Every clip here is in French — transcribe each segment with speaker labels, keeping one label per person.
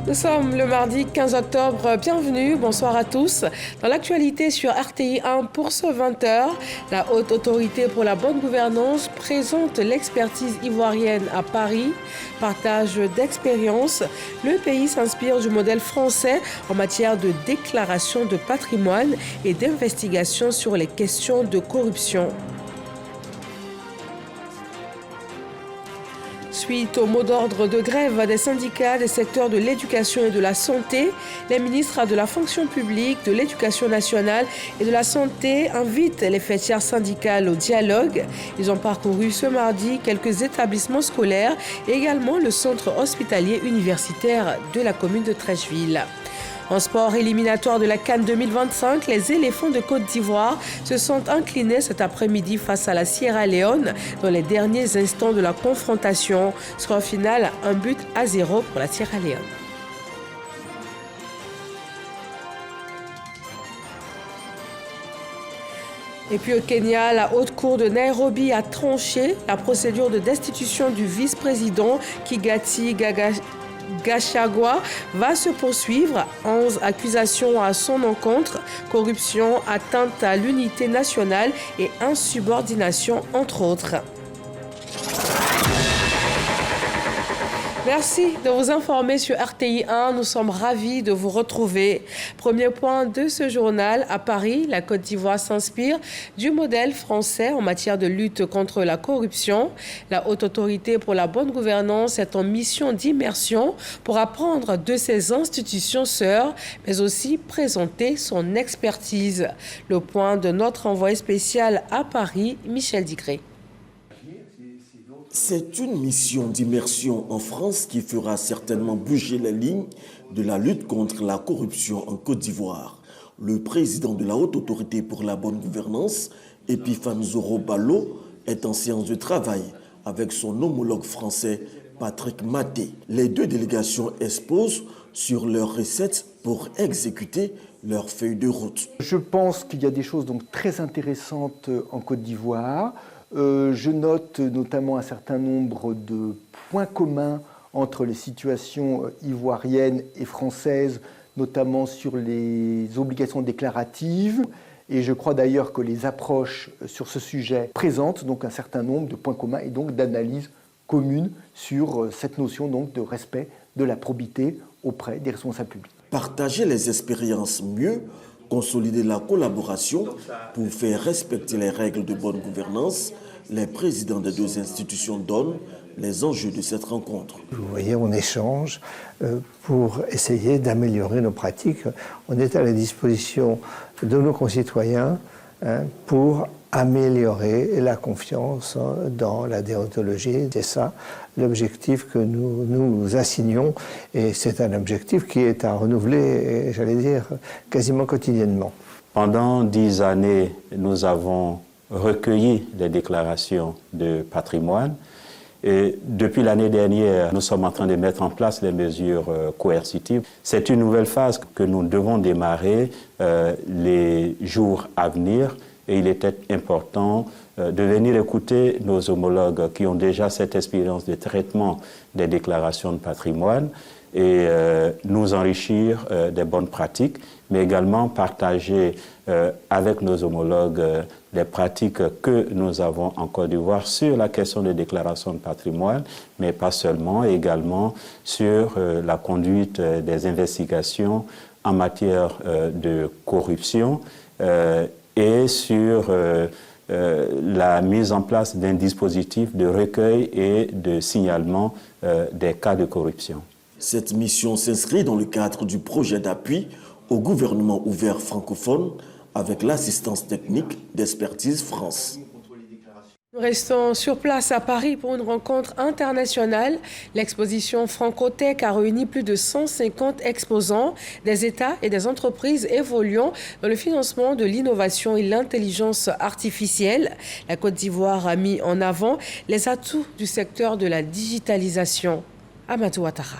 Speaker 1: Nous sommes le mardi 15 octobre. Bienvenue, bonsoir à tous. Dans l'actualité sur RTI 1 pour ce 20h, la Haute Autorité pour la bonne gouvernance présente l'expertise ivoirienne à Paris. Partage d'expérience. Le pays s'inspire du modèle français en matière de déclaration de patrimoine et d'investigation sur les questions de corruption. Suite au mot d'ordre de grève des syndicats des secteurs de l'éducation et de la santé, les ministres de la fonction publique, de l'éducation nationale et de la santé invitent les fêtières syndicales au dialogue. Ils ont parcouru ce mardi quelques établissements scolaires et également le centre hospitalier universitaire de la commune de Treichville. En sport éliminatoire de la CAN 2025, les éléphants de Côte d'Ivoire se sont inclinés cet après-midi face à la Sierra Leone dans les derniers instants de la confrontation. Score final, 1-0 pour la Sierra Leone. Et puis au Kenya, la haute cour de Nairobi a tranché la procédure de destitution du vice-président Rigathi Gachagua va se poursuivre. 11 accusations à son encontre, corruption, atteinte à l'unité nationale et insubordination entre autres. Merci de vous informer sur RTI 1. Nous sommes ravis de vous retrouver. Premier point de ce journal. À Paris, la Côte d'Ivoire s'inspire du modèle français en matière de lutte contre la corruption. La Haute Autorité pour la bonne gouvernance est en mission d'immersion pour apprendre de ses institutions sœurs, mais aussi présenter son expertise. Le point de notre envoyé spécial à Paris, Michel Digré.
Speaker 2: C'est une mission d'immersion en France qui fera certainement bouger les lignes de la lutte contre la corruption en Côte d'Ivoire. Le président de la Haute Autorité pour la bonne gouvernance, Epiphane Zoro Ballo, est en séance de travail avec son homologue français, Patrick Maté. Les deux délégations exposent sur leurs recettes pour exécuter leur feuille de route.
Speaker 3: Je pense qu'il y a des choses donc très intéressantes en Côte d'Ivoire. Je note notamment un certain nombre de points communs entre les situations ivoiriennes et françaises, notamment sur les obligations déclaratives. Et je crois d'ailleurs que les approches sur ce sujet présentent donc un certain nombre de points communs et donc d'analyses communes sur cette notion donc de respect de la probité auprès des responsables publics.
Speaker 2: Partager les expériences mieux, consolider la collaboration pour faire respecter les règles de bonne gouvernance, les présidents des deux institutions donnent les enjeux de cette rencontre.
Speaker 4: Vous voyez, on échange pour essayer d'améliorer nos pratiques. On est à la disposition de nos concitoyens pour améliorer la confiance dans la déontologie. C'est ça l'objectif que nous nous assignons et c'est un objectif qui est à renouveler, j'allais dire, quasiment quotidiennement.
Speaker 5: Pendant 10 années, nous avons recueilli des déclarations de patrimoine et depuis l'année dernière, nous sommes en train de mettre en place les mesures coercitives. C'est une nouvelle phase que nous devons démarrer les jours à venir. Et il était important de venir écouter nos homologues qui ont déjà cette expérience de traitement des déclarations de patrimoine et nous enrichir des bonnes pratiques, mais également partager avec nos homologues les pratiques que nous avons en Côte d'Ivoire sur la question des déclarations de patrimoine, mais pas seulement, également sur la conduite des investigations en matière de corruption et sur la mise en place d'un dispositif de recueil et de signalement des cas de corruption.
Speaker 2: Cette mission s'inscrit dans le cadre du projet d'appui au gouvernement ouvert francophone avec l'assistance technique d'Expertise France.
Speaker 1: Nous restons sur place à Paris pour une rencontre internationale. L'exposition Francotech a réuni plus de 150 exposants des États et des entreprises évoluant dans le financement de l'innovation et l'intelligence artificielle. La Côte d'Ivoire a mis en avant les atouts du secteur de la digitalisation. Amadou Ouattara.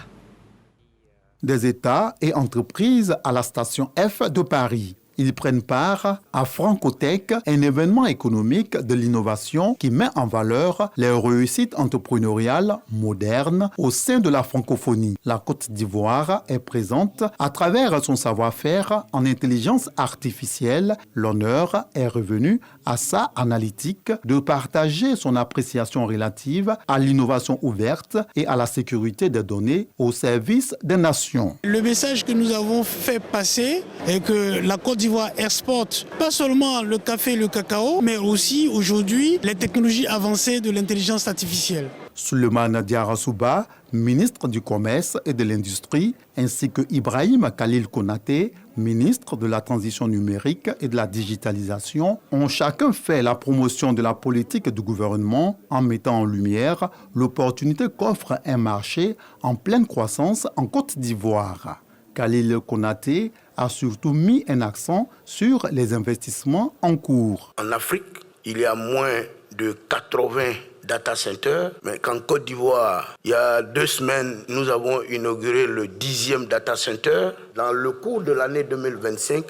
Speaker 6: Des États et entreprises à la station F de Paris. Ils prennent part à Francotech, un événement économique de l'innovation qui met en valeur les réussites entrepreneuriales modernes au sein de la francophonie. La Côte d'Ivoire est présente à travers son savoir-faire en intelligence artificielle. L'honneur est revenu à SA Analytique de partager son appréciation relative à l'innovation ouverte et à la sécurité des données au service des nations.
Speaker 7: Le message que nous avons fait passer est que la Côte d'Ivoire exporte pas seulement le café et le cacao, mais aussi aujourd'hui les technologies avancées de l'intelligence artificielle.
Speaker 6: Souleymane Diarra-Souba, ministre du Commerce et de l'Industrie, ainsi que Ibrahim Khalil Konaté, ministre de la Transition numérique et de la digitalisation, ont chacun fait la promotion de la politique du gouvernement en mettant en lumière l'opportunité qu'offre un marché en pleine croissance en Côte d'Ivoire. Khalil Konaté a surtout mis un accent sur les investissements en cours.
Speaker 8: En Afrique, il y a moins de 80 data centers, mais qu'en Côte d'Ivoire, il y a 2 semaines, nous avons inauguré le 10e data center. Dans le cours de l'année 2025,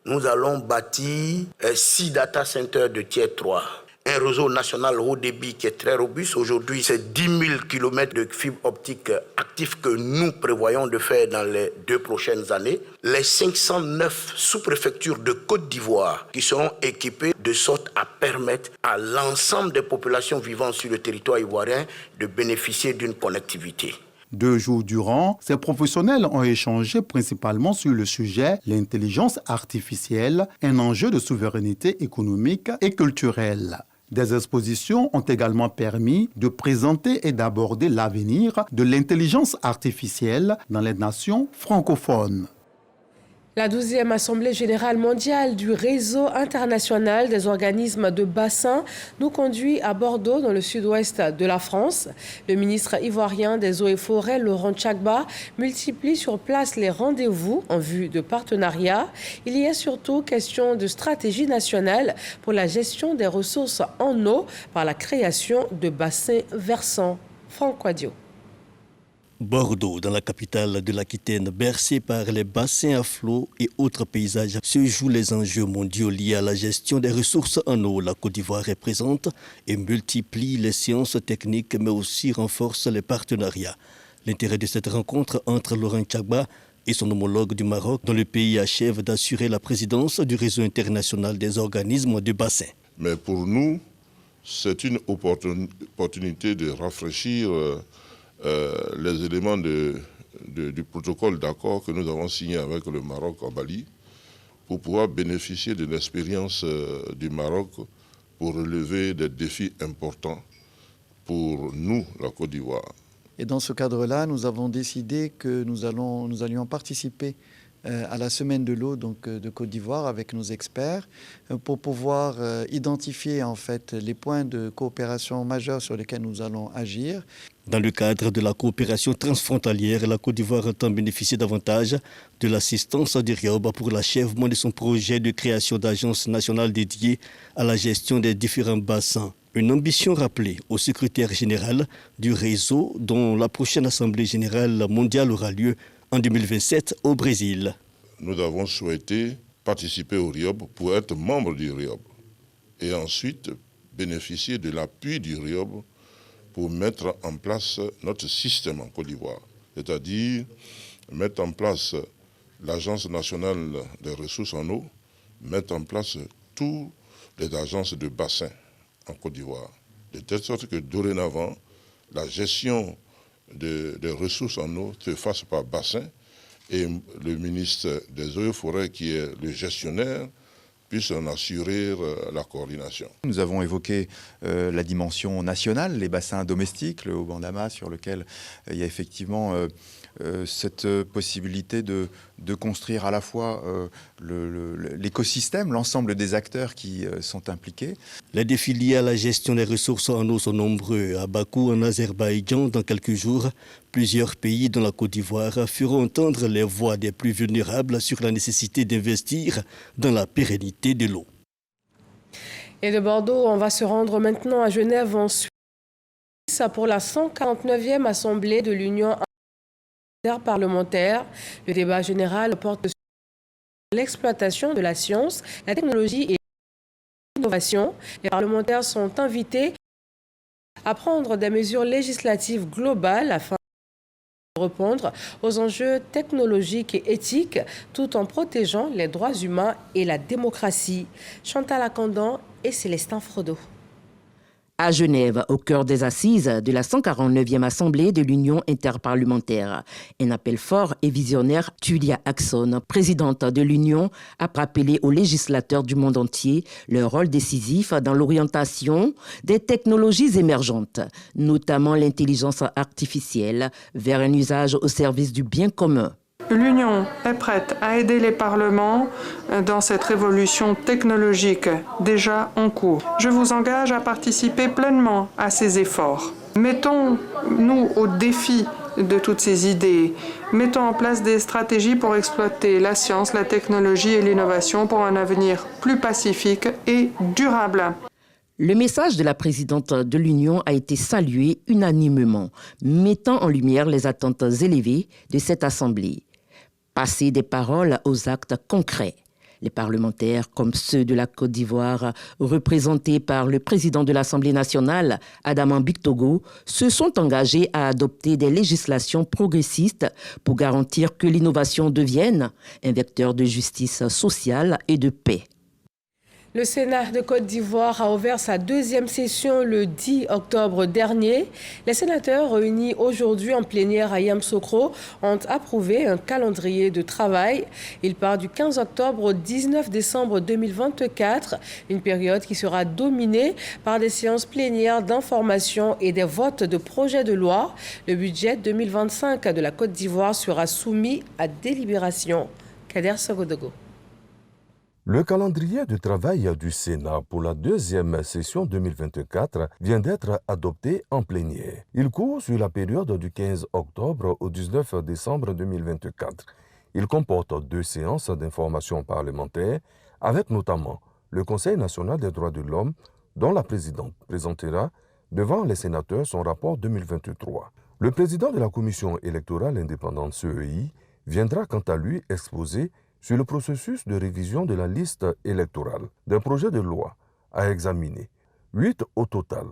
Speaker 8: nous allons bâtir 6 data centers de tier 3. Un réseau national haut débit qui est très robuste. Aujourd'hui, c'est 10 000 km de fibre optique actifs que nous prévoyons de faire dans les 2 prochaines années. Les 509 sous-préfectures de Côte d'Ivoire qui seront équipées de sorte à permettre à l'ensemble des populations vivant sur le territoire ivoirien de bénéficier d'une connectivité.
Speaker 6: 2 jours durant, ces professionnels ont échangé principalement sur le sujet l'intelligence artificielle, un enjeu de souveraineté économique et culturelle. Des expositions ont également permis de présenter et d'aborder l'avenir de l'intelligence artificielle dans les nations francophones.
Speaker 1: La 12e Assemblée générale mondiale du réseau international des organismes de bassin nous conduit à Bordeaux, dans le sud-ouest de la France. Le ministre ivoirien des Eaux et Forêts, Laurent Tchagba, multiplie sur place les rendez-vous en vue de partenariats. Il y a surtout question de stratégie nationale pour la gestion des ressources en eau par la création de bassins versants. Franck Quadio.
Speaker 9: Bordeaux, dans la capitale de l'Aquitaine, bercée par les bassins à flot et autres paysages, se jouent les enjeux mondiaux liés à la gestion des ressources en eau. La Côte d'Ivoire représente et multiplie les séances techniques, mais aussi renforce les partenariats. L'intérêt de cette rencontre entre Laurent Tchagba et son homologue du Maroc, dont le pays achève d'assurer la présidence du réseau international des organismes de bassin.
Speaker 10: Mais pour nous, c'est une opportunité de rafraîchir les éléments du protocole d'accord que nous avons signé avec le Maroc à Bali pour pouvoir bénéficier de l'expérience du Maroc pour relever des défis importants pour nous, la Côte d'Ivoire.
Speaker 11: Et dans ce cadre-là, nous avons décidé que nous allions participer à la Semaine de l'eau de Côte d'Ivoire avec nos experts pour pouvoir identifier en fait les points de coopération majeurs sur lesquels nous allons agir.
Speaker 9: Dans le cadre de la coopération transfrontalière, la Côte d'Ivoire entend bénéficier davantage de l'assistance du RIOB pour l'achèvement de son projet de création d'agences nationales dédiées à la gestion des différents bassins. Une ambition rappelée au secrétaire général du réseau dont la prochaine Assemblée générale mondiale aura lieu en 2027 au Brésil.
Speaker 10: Nous avons souhaité participer au RIOB pour être membre du RIOB et ensuite bénéficier de l'appui du RIOB pour mettre en place notre système en Côte d'Ivoire, c'est-à-dire mettre en place l'Agence nationale des ressources en eau, mettre en place toutes les agences de bassin en Côte d'Ivoire, de telle sorte que dorénavant, la gestion des ressources en eau se fasse par bassin et le ministre des Eaux et Forêts, qui est le gestionnaire, puisse en assurer la coordination.
Speaker 12: Nous avons évoqué la dimension nationale, les bassins domestiques, le Haut-Bandama, sur lequel il y a effectivement cette possibilité de construire à la fois l'écosystème, l'ensemble des acteurs qui sont impliqués.
Speaker 9: Les défis liés à la gestion des ressources en eau sont nombreux. À Bakou, en Azerbaïdjan, dans quelques jours, plusieurs pays, dont la Côte d'Ivoire, feront entendre les voix des plus vulnérables sur la nécessité d'investir dans la pérennité de l'eau.
Speaker 1: Et de Bordeaux, on va se rendre maintenant à Genève en Suisse pour la 149e Assemblée de l'Union parlementaire. Le débat général porte sur l'exploitation de la science, la technologie et l'innovation. Les parlementaires sont invités à prendre des mesures législatives globales afin de répondre aux enjeux technologiques et éthiques tout en protégeant les droits humains et la démocratie. Chantal Akandan et Célestin Frodo.
Speaker 13: À Genève, au cœur des assises de la 149e Assemblée de l'Union interparlementaire. Un appel fort et visionnaire, Tulia Axon, présidente de l'Union, a rappelé aux législateurs du monde entier leur rôle décisif dans l'orientation des technologies émergentes, notamment l'intelligence artificielle, vers un usage au service du bien commun.
Speaker 14: L'Union est prête à aider les parlements dans cette révolution technologique déjà en cours. Je vous engage à participer pleinement à ces efforts. Mettons-nous au défi de toutes ces idées. Mettons en place des stratégies pour exploiter la science, la technologie et l'innovation pour un avenir plus pacifique et durable.
Speaker 13: Le message de la présidente de l'Union a été salué unanimement, mettant en lumière les attentes élevées de cette Assemblée. Passer des paroles aux actes concrets. Les parlementaires, comme ceux de la Côte d'Ivoire, représentés par le président de l'Assemblée nationale, Adama Bictogo, se sont engagés à adopter des législations progressistes pour garantir que l'innovation devienne un vecteur de justice sociale et de paix.
Speaker 1: Le Sénat de Côte d'Ivoire a ouvert sa deuxième session le 10 octobre dernier. Les sénateurs réunis aujourd'hui en plénière à Yamoussoukro ont approuvé un calendrier de travail. Il part du 15 octobre au 19 décembre 2024, une période qui sera dominée par des séances plénières d'information et des votes de projets de loi. Le budget 2025 de la Côte d'Ivoire sera soumis à délibération. Kader Sogodogo.
Speaker 15: Le calendrier de travail du Sénat pour la deuxième session 2024 vient d'être adopté en plénière. Il court sur la période du 15 octobre au 19 décembre 2024. Il comporte 2 séances d'information parlementaire avec notamment le Conseil national des droits de l'homme dont la présidente présentera devant les sénateurs son rapport 2023. Le président de la Commission électorale indépendante CEI viendra quant à lui exposer sur le processus de révision de la liste électorale d'un projet de loi à examiner, 8 au total.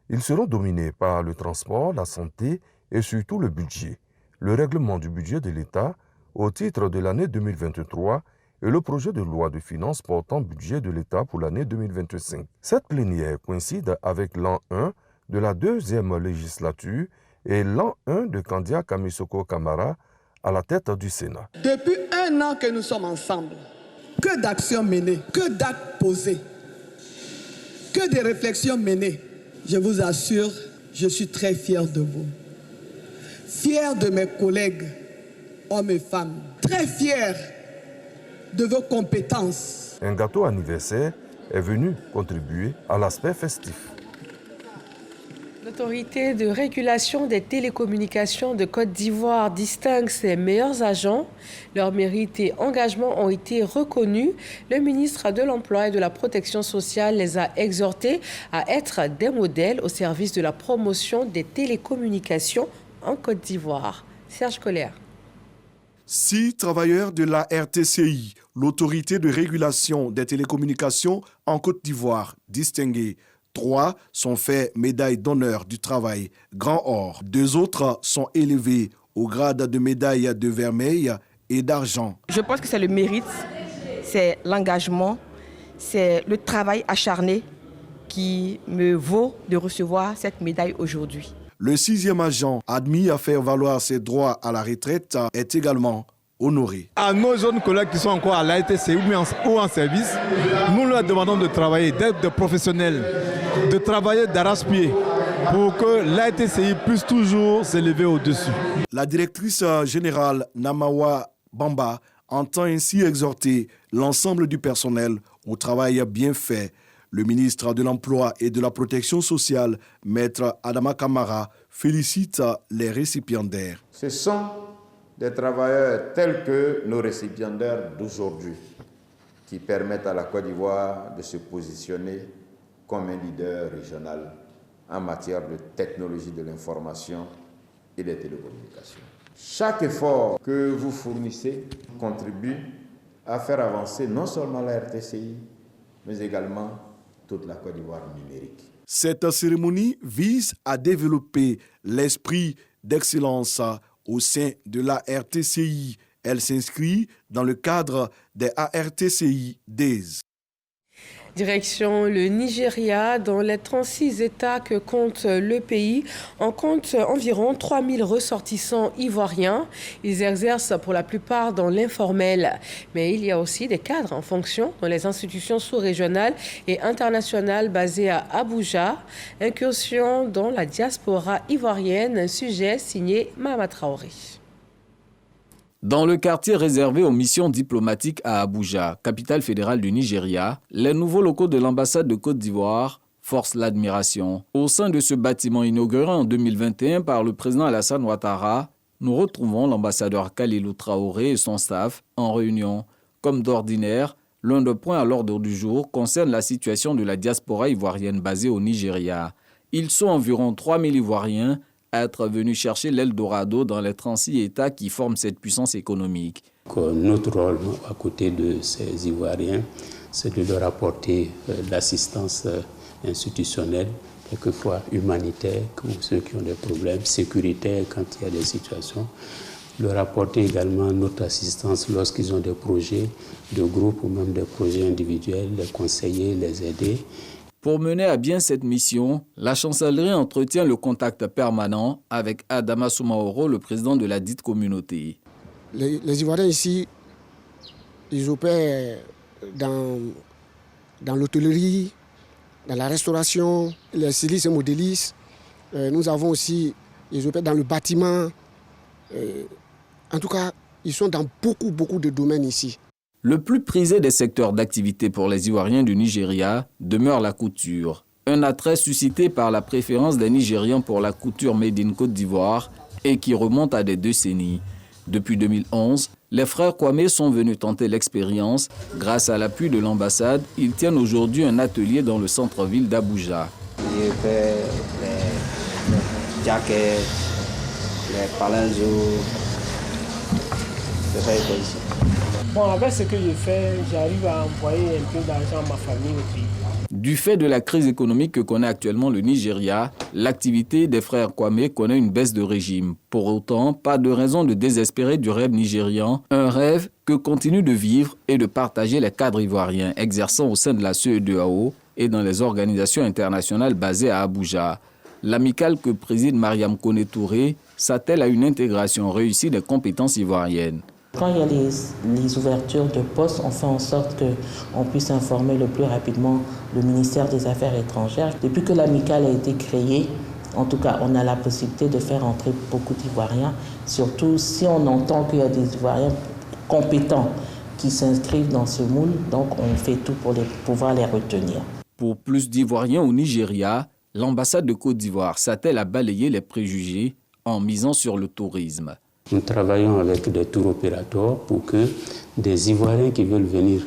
Speaker 15: Ils seront dominés par le transport, la santé et surtout le budget, le règlement du budget de l'État au titre de l'année 2023 et le projet de loi de finances portant budget de l'État pour l'année 2025. Cette plénière coïncide avec l'an 1 de la deuxième législature et l'an 1 de Kandia Kamisoko Kamara à la tête du Sénat.
Speaker 16: Depuis 1 an que nous sommes ensemble, que d'actions menées, que d'actes posés, que de réflexions menées. Je vous assure, je suis très fier de vous. Fier de mes collègues, hommes et femmes. Très fier de vos compétences.
Speaker 15: Un gâteau anniversaire est venu contribuer à l'aspect festif.
Speaker 1: L'autorité de régulation des télécommunications de Côte d'Ivoire distingue ses meilleurs agents. Leurs mérites et engagements ont été reconnus. Le ministre de l'Emploi et de la Protection sociale les a exhortés à être des modèles au service de la promotion des télécommunications en Côte d'Ivoire. Serge Colère.
Speaker 17: 6 travailleurs de la RTCI, l'autorité de régulation des télécommunications en Côte d'Ivoire, distingués. 3 sont faits médaille d'honneur du travail, grand or. 2 autres sont élevés au grade de médaille de vermeil et d'argent.
Speaker 18: Je pense que c'est le mérite, c'est l'engagement, c'est le travail acharné qui me vaut de recevoir cette médaille aujourd'hui.
Speaker 17: Le 6e agent, admis à faire valoir ses droits à la retraite, est également honoré.
Speaker 19: À nos jeunes collègues qui sont encore à l'ATC ou en service, nous leur demandons de travailler, d'être des professionnels, de travailler d'arrache-pied pour que l'ATCI puisse toujours s'élever au-dessus.
Speaker 17: La directrice générale Namawa Bamba entend ainsi exhorter l'ensemble du personnel au travail bien fait. Le ministre de l'Emploi et de la Protection sociale, Maître Adama Kamara, félicite les récipiendaires.
Speaker 20: Ce sont des travailleurs tels que nos récipiendaires d'aujourd'hui qui permettent à la Côte d'Ivoire de se positionner comme un leader régional en matière de technologie de l'information et des télécommunications. Chaque effort que vous fournissez contribue à faire avancer non seulement la RTCI, mais également toute la Côte d'Ivoire numérique.
Speaker 17: Cette cérémonie vise à développer l'esprit d'excellence au sein de la RTCI. Elle s'inscrit dans le cadre des ARTCI Days.
Speaker 1: Direction le Nigeria, dans les 36 États que compte le pays, on compte environ 3000 ressortissants ivoiriens. Ils exercent pour la plupart dans l'informel. Mais il y a aussi des cadres en fonction dans les institutions sous-régionales et internationales basées à Abuja. Incursion dans la diaspora ivoirienne, un sujet signé Mahama Traoré.
Speaker 21: Dans le quartier réservé aux missions diplomatiques à Abuja, capitale fédérale du Nigeria, les nouveaux locaux de l'ambassade de Côte d'Ivoire forcent l'admiration. Au sein de ce bâtiment inauguré en 2021 par le président Alassane Ouattara, nous retrouvons l'ambassadeur Kalilou Traoré et son staff en réunion. Comme d'ordinaire, l'un des points à l'ordre du jour concerne la situation de la diaspora ivoirienne basée au Nigeria. Ils sont environ 3000 Ivoiriens à être venus chercher l'Eldorado dans les 36 États qui forment cette puissance économique.
Speaker 22: Notre rôle à côté de ces Ivoiriens, c'est de leur apporter l'assistance institutionnelle, quelquefois humanitaire, pour ceux qui ont des problèmes, sécuritaires quand il y a des situations. Leur apporter également notre assistance lorsqu'ils ont des projets de groupe ou même des projets individuels, les conseiller, les aider.
Speaker 21: Pour mener à bien cette mission, la chancellerie entretient le contact permanent avec Adama Soumaoro, le président de la dite communauté.
Speaker 23: Les Ivoiriens ici, ils opèrent dans l'hôtellerie, dans la restauration, les stylistes et modélistes. Nous avons aussi, ils opèrent dans le bâtiment. En tout cas, ils sont dans beaucoup de domaines ici.
Speaker 21: Le plus prisé des secteurs d'activité pour les Ivoiriens du Nigeria demeure la couture. Un attrait suscité par la préférence des Nigérians pour la couture made in Côte d'Ivoire et qui remonte à des décennies. Depuis 2011, les frères Kwame sont venus tenter l'expérience. Grâce à l'appui de l'ambassade, ils tiennent aujourd'hui un atelier dans le centre-ville d'Abuja.
Speaker 24: Je fais les jaquettes, les palazos, je fais ici.
Speaker 25: Bon, avec ce que je fais, j'arrive à envoyer un peu d'argent à ma famille au pays.
Speaker 21: Du fait de la crise économique que connaît actuellement le Nigeria, l'activité des frères Kwame connaît une baisse de régime. Pour autant, pas de raison de désespérer du rêve nigérian, un rêve que continuent de vivre et de partager les cadres ivoiriens exerçant au sein de la CEDEAO et dans les organisations internationales basées à Abuja. L'amicale que préside Mariam Koné Touré s'attelle à une intégration réussie des compétences ivoiriennes.
Speaker 26: Quand il y a les ouvertures de postes, on fait en sorte qu'on puisse informer le plus rapidement le ministère des Affaires étrangères. Depuis que l'amicale a été créée, en tout cas, on a la possibilité de faire entrer beaucoup d'Ivoiriens, surtout si on entend qu'il y a des Ivoiriens compétents qui s'inscrivent dans ce moule, donc on fait tout pour pouvoir les retenir.
Speaker 21: Pour plus d'Ivoiriens au Nigeria, l'ambassade de Côte d'Ivoire s'attelle à balayer les préjugés en misant sur le tourisme.
Speaker 22: Nous travaillons avec des tours opérateurs pour que des Ivoiriens qui veulent venir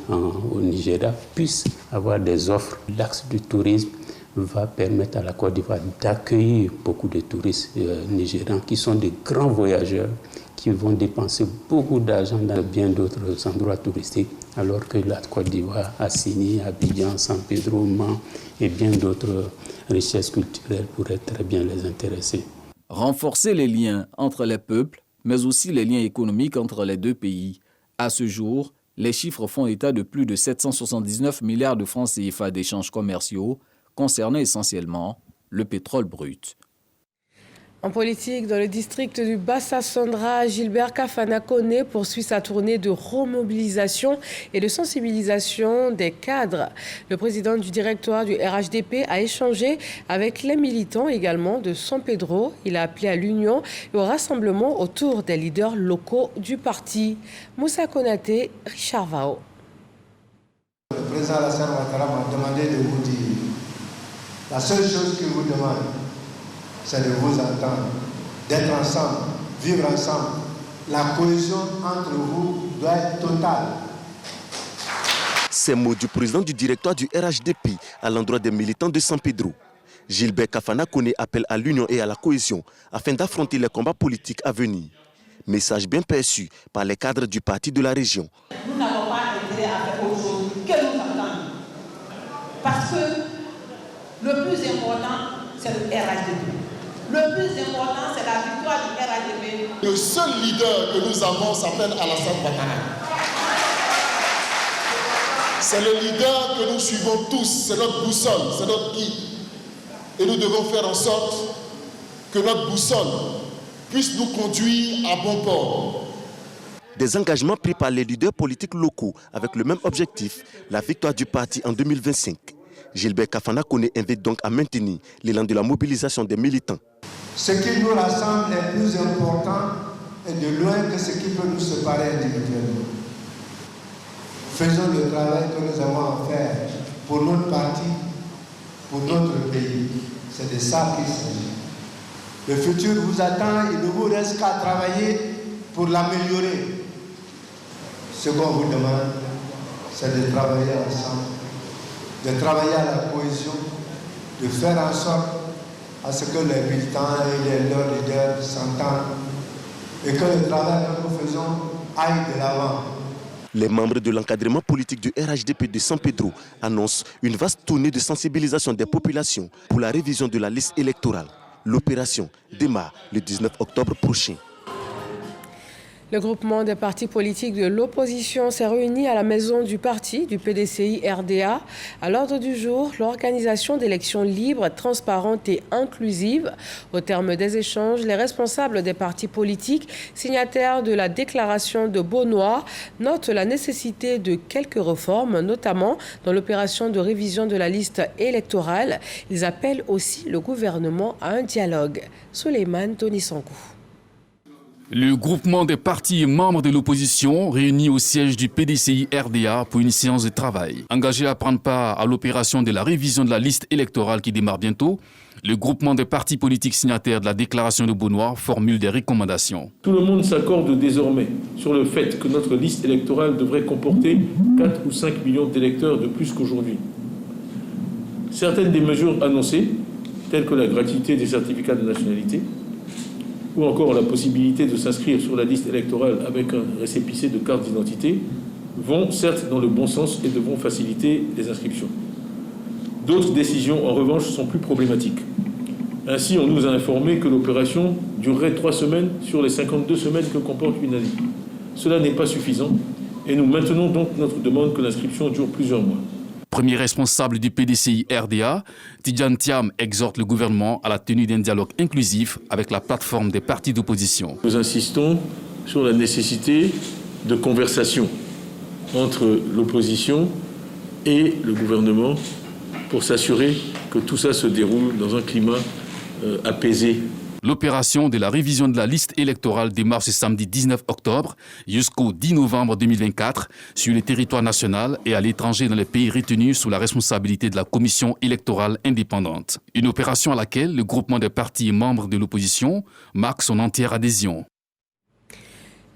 Speaker 22: au Nigeria puissent avoir des offres. L'axe du tourisme va permettre à la Côte d'Ivoire d'accueillir beaucoup de touristes nigérians qui sont des grands voyageurs qui vont dépenser beaucoup d'argent dans bien d'autres endroits touristiques, alors que la Côte d'Ivoire a signé Abidjan, San Pedro, Man et bien d'autres richesses culturelles pourraient très bien les intéresser.
Speaker 21: Renforcer les liens entre les peuples, mais aussi les liens économiques entre les deux pays. À ce jour, les chiffres font état de plus de 779 milliards de francs CFA d'échanges commerciaux, concernant essentiellement le pétrole brut.
Speaker 1: En politique, dans le district du Bassa-Sondra, Gilbert Kafana Koné poursuit sa tournée de remobilisation et de sensibilisation des cadres. Le président du directoire du RHDP a échangé avec les militants également de San Pedro. Il a appelé à l'union et au rassemblement autour des leaders locaux du parti. Moussa Konaté, Richard Vao.
Speaker 27: Le président Alassane Ouattara m'a demandé de vous dire la seule chose qu'il vous demande, c'est de vous entendre, d'être ensemble, vivre ensemble. La cohésion entre vous doit être totale.
Speaker 28: Ces mots du président du directoire du RHDP à l'endroit des militants de San Pedro. Gilbert Kafana Koné appelle à l'union et à la cohésion afin d'affronter les combats politiques à venir. Message bien perçu par les cadres du parti de la région.
Speaker 29: Nous n'avons pas
Speaker 2: Parce que le plus important, c'est le RHDP. Le plus important, c'est la victoire du RHDP.
Speaker 3: Le seul leader que nous avons s'appelle Alassane Ouattara. C'est le leader que nous suivons tous, c'est notre boussole, c'est notre guide. Et nous devons faire en sorte que notre boussole puisse nous conduire à bon port.
Speaker 28: Des engagements pris par les leaders politiques locaux avec le même objectif, la victoire du parti en 2025. Gilbert Kafana Koné invite donc à maintenir l'élan de la mobilisation des militants.
Speaker 27: Ce qui nous rassemble est plus important et de loin que ce qui peut nous séparer individuellement. Faisons le travail que nous avons à faire pour notre parti, pour notre pays. C'est de ça qu'il s'agit. Le futur vous attend, il ne vous reste qu'à travailler pour l'améliorer. Ce qu'on vous demande, c'est de travailler ensemble, de travailler à la cohésion, de faire en sorte à ce que les militants et leurs leaders s'entendent et que le travail que nous faisons aille de l'avant.
Speaker 28: Les membres de l'encadrement politique du RHDP de San Pedro annoncent une vaste tournée de sensibilisation des populations pour la révision de la liste électorale. L'opération démarre le 19 octobre prochain.
Speaker 1: Le groupement des partis politiques de l'opposition s'est réuni à la maison du parti du PDCI RDA. À l'ordre du jour, l'organisation d'élections libres, transparentes et inclusives. Au terme des échanges, les responsables des partis politiques, signataires de la déclaration de Beaunois, notent la nécessité de quelques réformes, notamment dans l'opération de révision de la liste électorale. Ils appellent aussi le gouvernement à un dialogue. Souleymane Tonisankou.
Speaker 4: Le groupement des partis et membres de l'opposition réunis au siège du PDCI RDA pour une séance de travail. Engagé à prendre part à l'opération de la révision de la liste électorale qui démarre bientôt, le groupement des partis politiques signataires de la déclaration de Beaunois formule des recommandations.
Speaker 5: Tout le monde s'accorde désormais sur le fait que notre liste électorale devrait comporter 4 ou 5 millions d'électeurs de plus qu'aujourd'hui. Certaines des mesures annoncées, telles que la gratuité des certificats de nationalité, ou encore la possibilité de s'inscrire sur la liste électorale avec un récépissé de carte d'identité, vont certes dans le bon sens et devront faciliter les inscriptions. D'autres décisions, en revanche, sont plus problématiques. Ainsi, on nous a informé que l'opération durerait 3 semaines sur les 52 semaines que comporte une année. Cela n'est pas suffisant et nous maintenons donc notre demande que l'inscription dure plusieurs mois.
Speaker 4: Premier responsable du PDCI RDA, Tidjane Thiam exhorte le gouvernement à la tenue d'un dialogue inclusif avec la plateforme des partis d'opposition.
Speaker 5: Nous insistons sur la nécessité de conversation entre l'opposition et le gouvernement pour s'assurer que tout ça se déroule dans un climat apaisé.
Speaker 4: L'opération de la révision de la liste électorale démarre ce samedi 19 octobre jusqu'au 10 novembre 2024 sur le territoire national et à l'étranger dans les pays retenus sous la responsabilité de la Commission électorale indépendante. Une opération à laquelle le groupement des partis et membres de l'opposition marque son entière adhésion.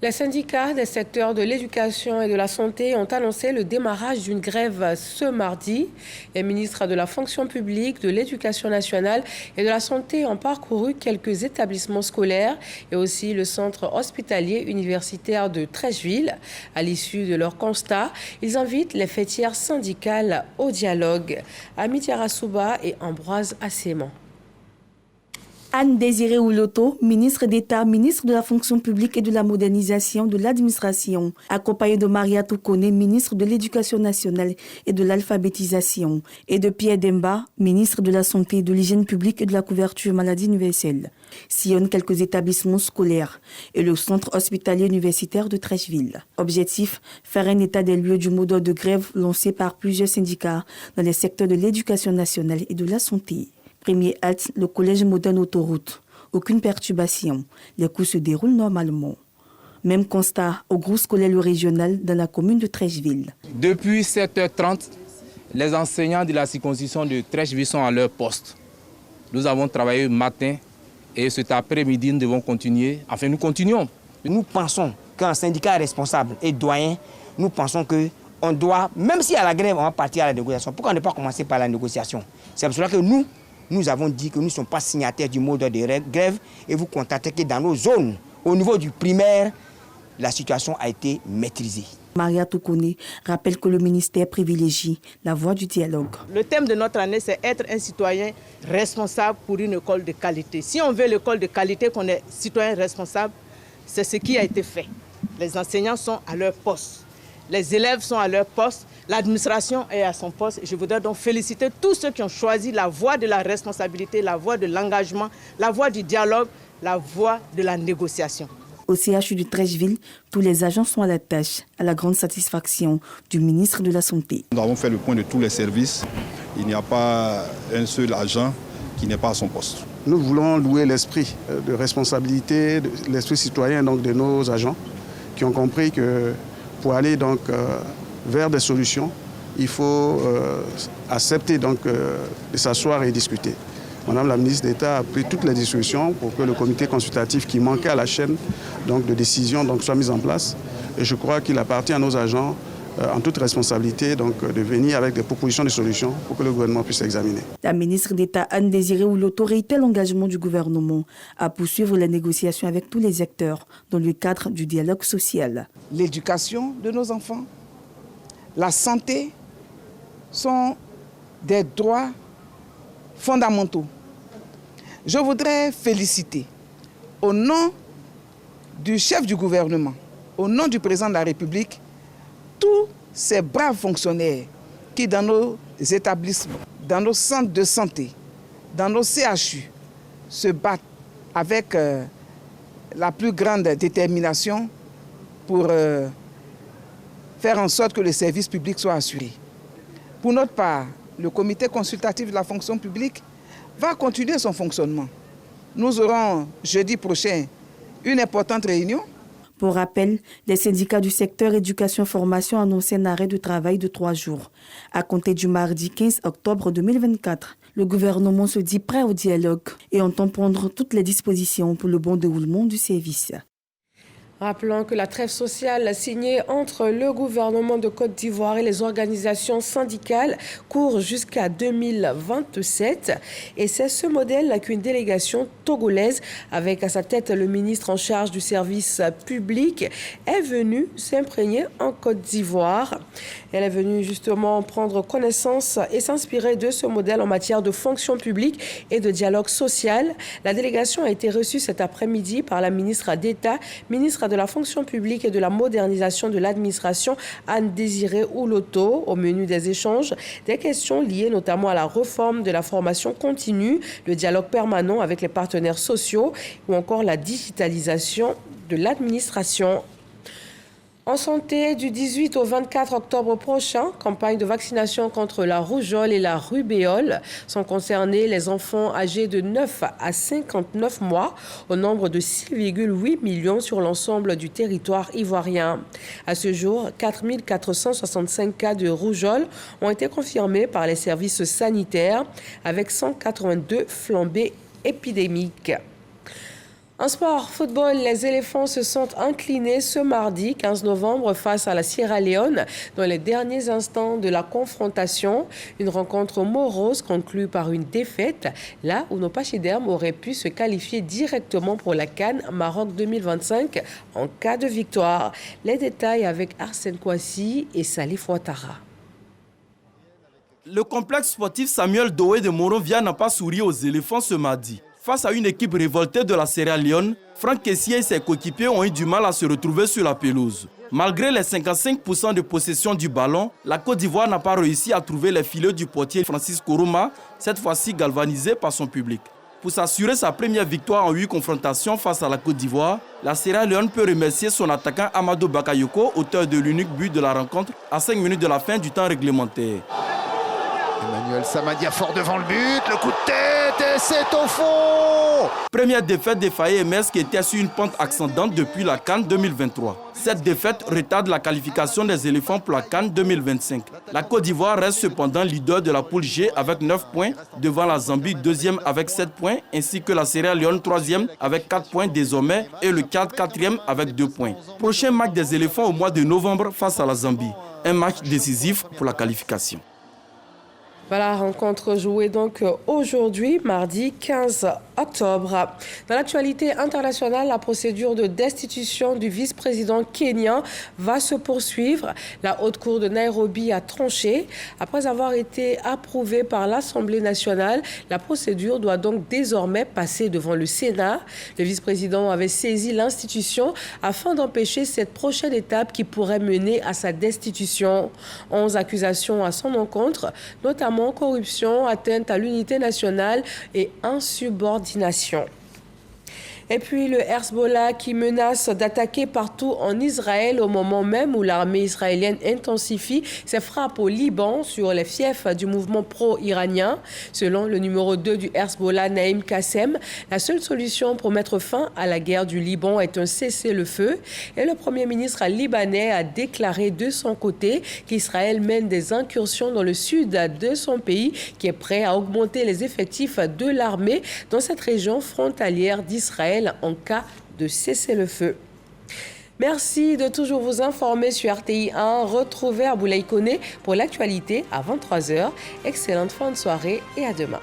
Speaker 1: Les syndicats des secteurs de l'éducation et de la santé ont annoncé le démarrage d'une grève ce mardi. Les ministres de la fonction publique, de l'éducation nationale et de la santé ont parcouru quelques établissements scolaires et aussi le centre hospitalier universitaire de Treichville. À l'issue de leur constat, ils invitent les fêtières syndicales au dialogue. Amity Arasuba et Ambroise Asséman.
Speaker 6: Anne-Désirée Ouloto, ministre d'État, ministre de la fonction publique et de la modernisation de l'administration, accompagnée de Maria Toukone, ministre de l'Éducation nationale et de l'alphabétisation, et de Pierre Demba, ministre de la Santé, de l'Hygiène publique et de la couverture maladie universelle, sillonnent quelques établissements scolaires et le centre hospitalier universitaire de Treichville. Objectif, faire un état des lieux du mot d'ordre de grève lancé par plusieurs syndicats dans les secteurs de l'éducation nationale et de la santé. Premier halte, le collège moderne autoroute. Aucune perturbation. Les cours se déroulent normalement. Même constat au groupe scolaire régional dans la commune de Treichville.
Speaker 7: Depuis 7h30, les enseignants de la circonscription de Treichville sont à leur poste. Nous avons travaillé le matin et cet après-midi, nous devons continuer. Enfin, nous continuons.
Speaker 8: Nous pensons qu'un syndicat responsable et doyen, nous pensons qu'on doit, même si à la grève, on va partir à la négociation. Pourquoi ne pas commencer par la négociation? C'est pour cela que nous avons dit que nous ne sommes pas signataires du mot d'ordre de grève et vous constatez que dans nos zones, au niveau du primaire, la situation a été maîtrisée.
Speaker 6: Maria Toukone rappelle que le ministère privilégie la voie du dialogue.
Speaker 2: Le thème de notre année, c'est être un citoyen responsable pour une école de qualité. Si on veut l'école de qualité, qu'on est citoyen responsable, c'est ce qui a été fait. Les enseignants sont à leur poste, les élèves sont à leur poste, l'administration est à son poste. Je voudrais donc féliciter tous ceux qui ont choisi la voie de la responsabilité, la voie de l'engagement, la voie du dialogue, la voie de la négociation.
Speaker 6: Au CHU de Trècheville, tous les agents sont à la tâche, à la grande satisfaction du ministre de la Santé.
Speaker 9: Nous avons fait le point de tous les services. Il n'y a pas un seul agent qui n'est pas à son poste.
Speaker 10: Nous voulons louer l'esprit de responsabilité, l'esprit citoyen donc, de nos agents qui ont compris que pour aller donc, vers des solutions, il faut accepter donc, de s'asseoir et discuter. Madame la ministre d'État a pris toutes les discussions pour que le comité consultatif qui manquait à la chaîne donc, de décision donc, soit mis en place. Et je crois qu'il appartient à nos agents, en toute responsabilité, donc, de venir avec des propositions de solutions pour que le gouvernement puisse examiner.
Speaker 6: La ministre d'État Anne-Désirée Ouloto réitère l'engagement du gouvernement à poursuivre les négociations avec tous les acteurs dans le cadre du dialogue social.
Speaker 11: L'éducation de nos enfants, la santé sont des droits fondamentaux. Je voudrais féliciter au nom du chef du gouvernement, au nom du président de la République, tous ces braves fonctionnaires qui dans nos établissements, dans nos centres de santé, dans nos CHU, se battent avec la plus grande détermination pour faire en sorte que le service public soit assuré. Pour notre part, le comité consultatif de la fonction publique va continuer son fonctionnement. Nous aurons jeudi prochain une importante réunion.
Speaker 6: Pour rappel, les syndicats du secteur éducation-formation annoncent un arrêt de travail de 3 jours. À compter du mardi 15 octobre 2024, le gouvernement se dit prêt au dialogue et entend prendre toutes les dispositions pour le bon déroulement du service.
Speaker 1: Rappelons que la trêve sociale signée entre le gouvernement de Côte d'Ivoire et les organisations syndicales court jusqu'à 2027. Et c'est ce modèle qu'une délégation togolaise, avec à sa tête le ministre en charge du service public, est venue s'imprégner en Côte d'Ivoire. Elle est venue justement prendre connaissance et s'inspirer de ce modèle en matière de fonction publique et de dialogue social. La délégation a été reçue cet après-midi par la ministre d'État, ministre de la fonction publique et de la modernisation de l'administration, Anne-Désirée Ouloto. Au menu des échanges, des questions liées notamment à la réforme de la formation continue, le dialogue permanent avec les partenaires sociaux ou encore la digitalisation de l'administration. En santé, du 18 au 24 octobre prochain, campagne de vaccination contre la rougeole et la rubéole. Sont concernés les enfants âgés de 9 à 59 mois, au nombre de 6,8 millions sur l'ensemble du territoire ivoirien. À ce jour, 4 465 cas de rougeole ont été confirmés par les services sanitaires, avec 182 flambées épidémiques. En sport, football, les éléphants se sont inclinés ce mardi 15 novembre face à la Sierra Leone dans les derniers instants de la confrontation. Une rencontre morose conclue par une défaite, là où nos pachydermes auraient pu se qualifier directement pour la CAN Maroc 2025 en cas de victoire. Les détails avec Arsène Kouassi et Salif Ouattara.
Speaker 12: Le complexe sportif Samuel Doé de Monrovia n'a pas souri aux éléphants ce mardi. Face à une équipe révoltée de la Sierra Leone, Franck Kessié et ses coéquipiers ont eu du mal à se retrouver sur la pelouse. Malgré les 55% de possession du ballon, la Côte d'Ivoire n'a pas réussi à trouver les filets du portier Francis Koroma, cette fois-ci galvanisé par son public. Pour s'assurer sa première victoire en 8 confrontations face à la Côte d'Ivoire, la Sierra Leone peut remercier son attaquant Amadou Bakayoko, auteur de l'unique but de la rencontre, à 5 minutes de la fin du temps réglementaire.
Speaker 13: Emmanuel Samadia fort devant le but, le coup de tête et c'est au fond.
Speaker 12: Première défaite des Faye MS qui était sur une pente ascendante depuis la CAN 2023. Cette défaite retarde la qualification des éléphants pour la CAN 2025. La Côte d'Ivoire reste cependant leader de la poule G avec 9 points, devant la Zambie deuxième avec 7 points, ainsi que la Sierra Leone troisième avec 4 points désormais et le Tchad quatrième avec 2 points. Prochain match des éléphants au mois de novembre face à la Zambie. Un match décisif pour la qualification.
Speaker 1: Voilà, rencontre jouée donc aujourd'hui, mardi 15 octobre. Dans l'actualité internationale, la procédure de destitution du vice-président kenyan va se poursuivre. La Haute Cour de Nairobi a tranché. Après avoir été approuvée par l'Assemblée nationale, la procédure doit donc désormais passer devant le Sénat. Le vice-président avait saisi l'institution afin d'empêcher cette prochaine étape qui pourrait mener à sa destitution. 11 accusations à son encontre, notamment corruption, atteinte à l'unité nationale et insubordination. Et puis le Hezbollah qui menace d'attaquer partout en Israël au moment même où l'armée israélienne intensifie ses frappes au Liban sur les fiefs du mouvement pro-iranien. Selon le numéro 2 du Hezbollah, Naïm Kassem, la seule solution pour mettre fin à la guerre du Liban est un cessez-le-feu. Et le Premier ministre libanais a déclaré de son côté qu'Israël mène des incursions dans le sud de son pays, qui est prêt à augmenter les effectifs de l'armée dans cette région frontalière d'Israël en cas de cessez-le-feu. Merci de toujours vous informer sur RTI 1. Retrouvez Aboulaye Koné pour l'actualité à 23h. Excellente fin de soirée et à demain.